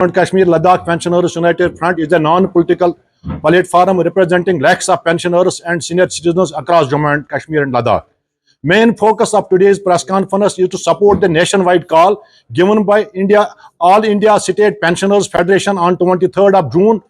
and Kashmir Ladakh Pensioners United Front is a non-political platform representing lakhs of pensioners and senior citizens across Jammu and Kashmir and Ladakh. Main focus of today's press conference is to support the nationwide call given by All India State Pensioners Federation on 23rd of June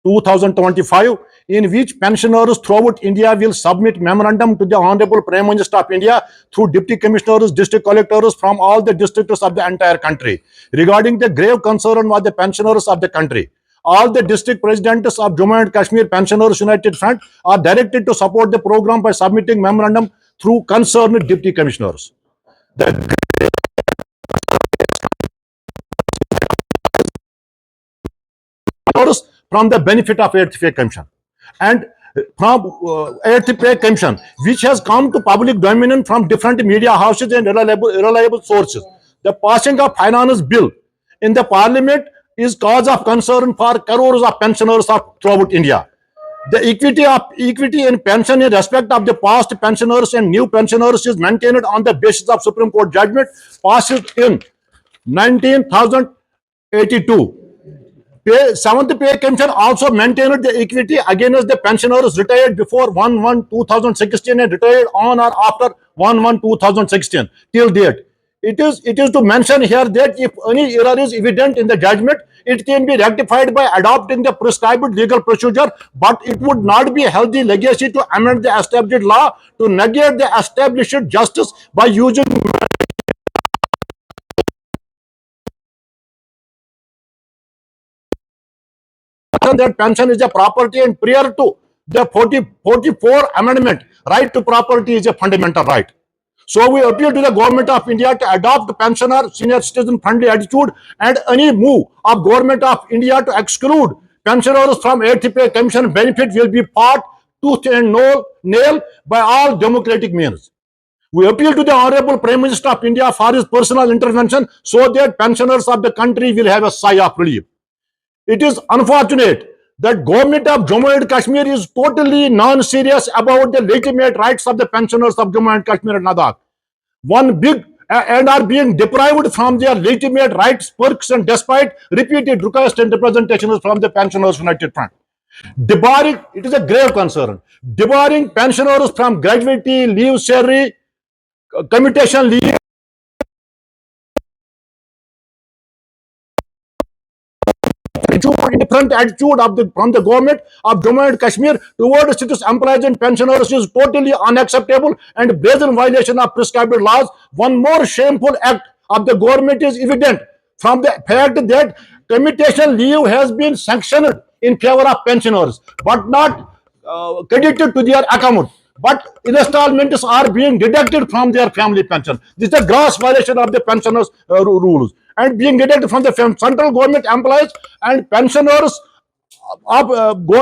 2025, in which pensioners throughout India will submit memorandum to the Honorable Prime Minister of India through Deputy Commissioners, District Collectors from all the districts of the entire country regarding the grave concern of the pensioners of the country. All the district presidents of Jammu and Kashmir Pensioners United Front are directed to support the program by submitting memorandum through concerned Deputy Commissioners. The from the benefit of 8th Pay Commission and from 8th Pay Commission, which has come to public domain from different media houses and reliable sources. The passing of finance bill in the parliament is cause of concern for crores of pensioners throughout India. The equity in pension in respect of the past pensioners and new pensioners is maintained on the basis of Supreme Court judgment passed in 1982. 7th Pay Commission also maintained the equity against the pensioners retired before 1/1/2016 and retired on or after 1/1/2016 till date. It is to mention here that if any error is evident in the judgment, it can be rectified by adopting the prescribed legal procedure, but it would not be a healthy legacy to amend the established law to negate the established justice by using that pension is a property, and prior to the 44 amendment, right to property is a fundamental right. So we appeal to the Government of India to adopt pensioner senior citizen friendly attitude, and any move of Government of India to exclude pensioners from 8th Pay Commission benefit will be fought tooth and nail by all democratic means. We appeal to the Honorable Prime Minister of India for his personal intervention so that pensioners of the country will have a sigh of relief. It is unfortunate that Government of Jammu and Kashmir is totally non-serious about the legitimate rights of the pensioners of Jammu and Kashmir and Ladakh. And are being deprived from their legitimate rights, perks, and despite repeated requests and representations from the Pensioners United Front. It is a grave concern. Debarring pensioners from gratuity, leave salary, commutation leave, indifferent attitude from the Government of Jammu and Kashmir towards its employees and pensioners is totally unacceptable and brazen violation of prescribed laws. One more shameful act of the government is evident from the fact that commutation leave has been sanctioned in favor of pensioners but not credited to their account. But installments are being deducted from their family pension. This is a gross violation of the pensioners' rules, and being deducted from the central government employees and pensioners of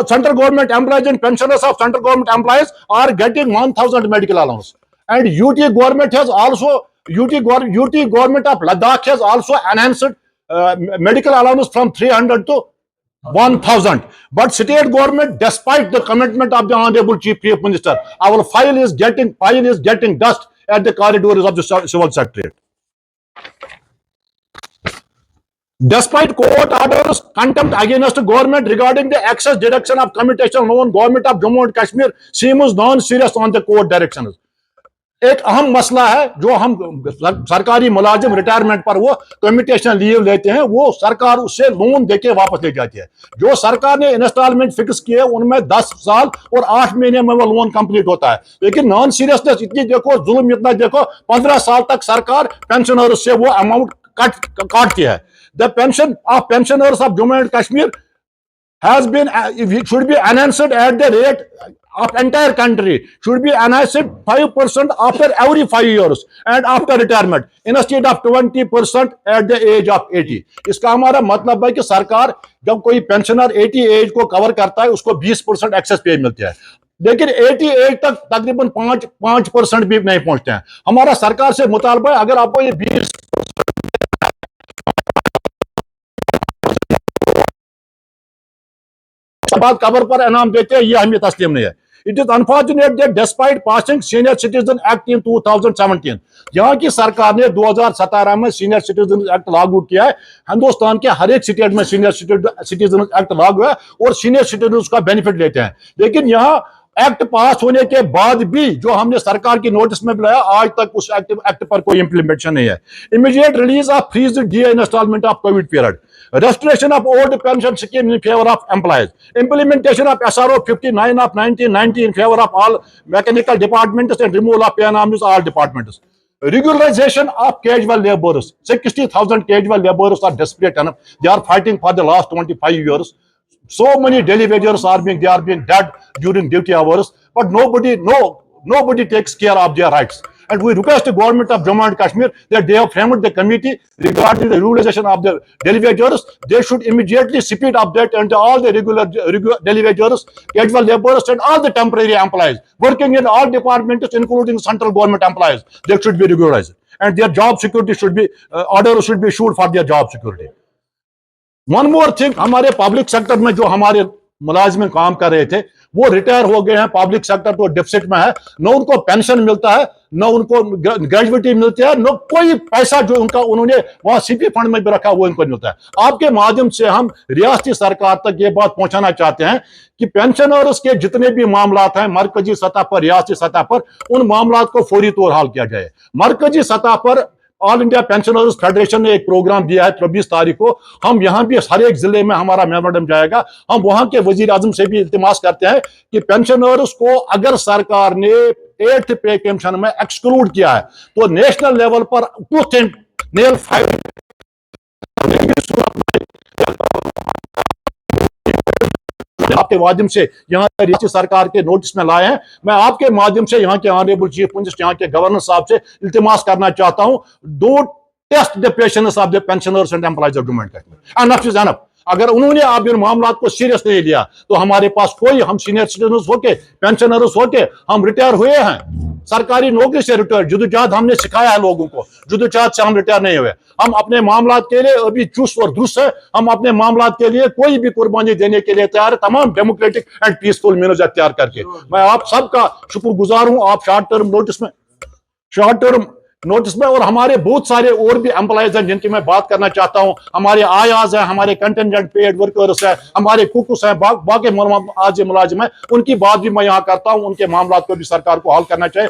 central government employees and pensioners of central government employees are getting 1,000 medical allowance. And UT government of Ladakh has also enhanced medical allowance from 300 to 1,000. But state government, despite the commitment of the Honorable Chief Minister, our file is getting dust at the corridors of the Civil Secretariat. Despite court orders, contempt against the government regarding the excess deduction of commutation loan, Government of Jammu and Kashmir seems non-serious on the court directions. एक अहम मसला है जो हम सरकारी मुलाजिम retirement पर वो कम्यूटेशन लीव लेते हैं, वो सरकार उससे लोन देके वापस ले जाती है. जो सरकार ने इंस्टॉलमेंट फिक्स किए उनमें 10 साल और 8 महीने में वो लोन कंप्लीट होता है. लेकिन नॉन सीरियसनेस इतनी देखो, जुल्म इतना देखो, 15 साल तक सरकार पेंशनर से वो अमाउंट काटती है. The pension of pensioners of Jammu and Kashmir should be enhanced at the rate of entire country, should be enhanced 5% after every 5 years and after retirement instead of 20% at the age of 80. इसका हमारा मतलब है कि सरकार जब कोई pensioner 80 as को cover करता है उसको 20% एक्सेस पे मिलती है, लेकिन 80 एज तक तकरीबन 5% भी नहीं पहुंचते हैं. हमारा सरकार से मुतालबा है अगर आपको ये 20 Sir, उसके बाद कबर पर इनाम देते हैं, ये हमें तस्लीम नहीं है। It is unfortunate that despite passing Senior Citizen Act in 2017, यहाँ की सरकार ने 2017 में सीनियर सिटीजन एक्ट लागू किया है। हिंदुस्तान के हर एक स्टेट में सीनियर सिटीजन एक्ट लागू है और सीनियर सिटीजन उसका बेनिफिट लेते हैं। लेकिन यहाँ एक्ट पास होने के बाद भी जो हमने सरकार की नोटिस में बुलाया, आज तक उस एक्ट पर कोई इंप्लीमेंटेशन नहीं है। Immediate release of freeze DA instalment of COVID period, restoration of old pension scheme in favor of employees, implementation of SRO 59 of 1990 in favor of all mechanical departments and removal of PNMs all departments. Regularization of casual laborers. 60,000 casual laborers are desperate enough. They are fighting for the last 25 years. So many daily wagers are being dead during duty hours, but nobody takes care of their rights. And we request the government of Jammu and Kashmir that they have framed the committee regarding the regularization of the daily wagers. They should immediately speed up that, and all the regular daily wagers, casual laborers, and all the temporary employees working in all departments, including central government employees, they should be regularized, and their job security should be order should be issued for their job security. One more thing, हमारे public sector में जो हमारे मुलाजिम काम कर रहे थे वो रिटायर हो गए हैं, पब्लिक सेक्टर तो डिफिसिट में है, न उनको पेंशन मिलता है, न उनको ग्रेजुएटी मिलती है, न कोई पैसा जो उन्होंने वहां CP फंड में भी रखा वो इनको मिलता है। आपके माध्यम से हम रियासती सरकार तक ये बात पहुंचाना चाहते हैं कि पेंशनर्स के जितने भी मामला हैं मरकजी सतह पर, रियासती सतह पर, उन मामला को फौरी तौर हाल किया जाए। मरकजी सतह पर ऑल इंडिया पेंशनर्स फेडरेशन ने एक प्रोग्राम दिया है 24 तारीख को। हम यहाँ भी हर एक जिले में हमारा मेमोरेंडम जाएगा। हम वहां के वजीर आजम से भी इल्तिमास करते हैं कि पेंशनर्स को अगर सरकार ने 8th पे कमीशन में एक्सक्लूड किया है तो नेशनल लेवल पर टूथ एंड नेल फाइट आपके माध्यम से यहाँ रियासती सरकार के नोटिस में लाए हैं। मैं आपके माध्यम से यहाँ के ऑनरेबल चीफ मिनिस्टर, यहाँ के गवर्नर साहब से इल्तिमास करना चाहता हूँ, don't test the patience of the pensioners and employees of Jammu and Kashmir. Enough is enough. अगर उन्होंने आप इन मामला को सीरियस नहीं लिया तो हमारे पास कोई, हम सीनियर सिटीजन होके, पेंशनर्स होके हम रिटायर हुए हैं, सरकारी नौकरी से रिटायर, जुदोजहद हमने सिखाया है लोगों को, जुदोजहद से हम रिटायर नहीं हुए। हम अपने मामला के लिए अभी चुस्त और दुरुस्त है, हम अपने मामला के लिए कोई भी कुर्बानी देने के लिए तैयार है, तमाम डेमोक्रेटिक एंड पीसफुल मीन्स अख्तियार करके। मैं आप सबका शुक्रगुजार हूं। आप शॉर्ट टर्म नोटिस में और हमारे बहुत सारे और भी एम्प्लॉइज हैं जिनकी मैं बात करना चाहता हूं। हमारे आयाज हैं, हमारे कंटेंजेंट पेड वर्कर्स हैं, हमारे कुकुस हैं, बाकी आज मुलाजिम हैं, उनकी बात भी मैं यहाँ करता हूं। उनके मामला को भी सरकार को हल करना चाहिए।